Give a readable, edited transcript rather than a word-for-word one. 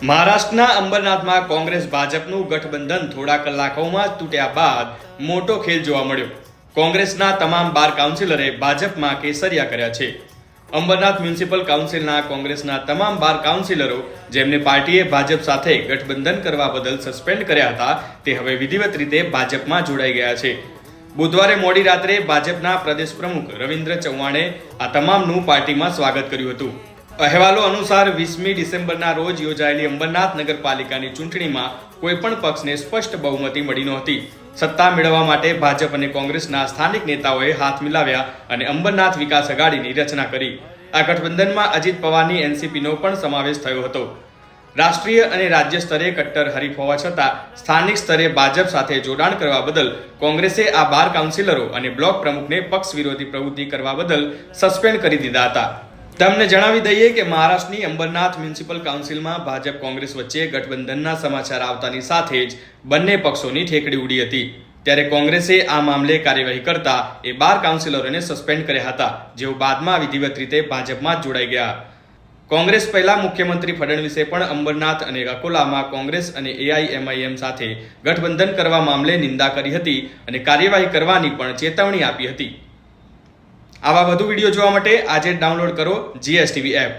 મહારાષ્ટ્રના અંબરનાથમાં કોંગ્રેસ ભાજપનું ગઠબંધન થોડા કલાકોમાં તૂટ્યા બાદ મોટો ખેલ જોવા મળ્યો. કોંગ્રેસના તમામ 12 કાઉન્સિલરે ભાજપમાં કેસરિયા કર્યા છે. અંબરનાથ મ્યુનિસિપલ કાઉન્સિલના કોંગ્રેસના તમામ 12 કાઉન્સિલરો જેમને પાર્ટીએ ભાજપ સાથે ગઠબંધન કરવા બદલ સસ્પેન્ડ કર્યા હતા તે હવે વિધિવત રીતે ભાજપમાં જોડાઈ ગયા છે. બુધવારે મોડી રાત્રે ભાજપના પ્રદેશ પ્રમુખ રવિન્દ્ર ચૌહાણે આ તમામનું પાર્ટીમાં સ્વાગત કર્યું હતું. અહેવાલો અનુસાર 20મી ડિસેમ્બરના રોજ યોજાયેલી અંબરનાથ નગરપાલિકાની ચૂંટણીમાં કોઈ પણ પક્ષને સ્પષ્ટ બહુમતી મળી નહોતી. સત્તા મેળવવા માટે ભાજપ અને કોંગ્રેસના સ્થાનિક નેતાઓએ હાથ મિલાવ્યા અને અંબરનાથ વિકાસ આઘાડીની રચના કરી. આ ગઠબંધનમાં અજીત પવારની એનસીપીનો પણ સમાવેશ થયો હતો. રાષ્ટ્રીય અને રાજ્ય સ્તરે કટ્ટર હરીફ હોવા છતાં સ્થાનિક સ્તરે ભાજપ સાથે જોડાણ કરવા બદલ કોંગ્રેસે આ 12 કાઉન્સિલરો અને બ્લોક પ્રમુખને પક્ષ વિરોધી પ્રવૃત્તિ કરવા બદલ સસ્પેન્ડ કરી દીધા હતા. તમને જણાવી દઈએ કે મહારાષ્ટ્રની અંબરનાથ મ્યુનિસિપલ કાઉન્સિલમાં ભાજપ કોંગ્રેસ વચ્ચે ગઠબંધનના સમાચાર આવતાની સાથે જ બંને પક્ષોની ઠેકડી ઉડી હતી. ત્યારે કોંગ્રેસે આ મામલે કાર્યવાહી કરતા એ 12 કાઉન્સિલરોને સસ્પેન્ડ કર્યા હતા, જેઓ બાદમાં વિધિવત રીતે ભાજપમાં જોડાઈ ગયા. કોંગ્રેસ પહેલા મુખ્યમંત્રી ફડણવીસે પણ અંબરનાથ અને અકોલામાં કોંગ્રેસ અને એઆઈએમઆઈએમ સાથે ગઠબંધન કરવા મામલે નિંદા કરી હતી અને કાર્યવાહી કરવાની પણ ચેતવણી આપી હતી. આવા વધુ વિડીયો જોવા માટે આજે ડાઉનલોડ કરો GSTV એપ.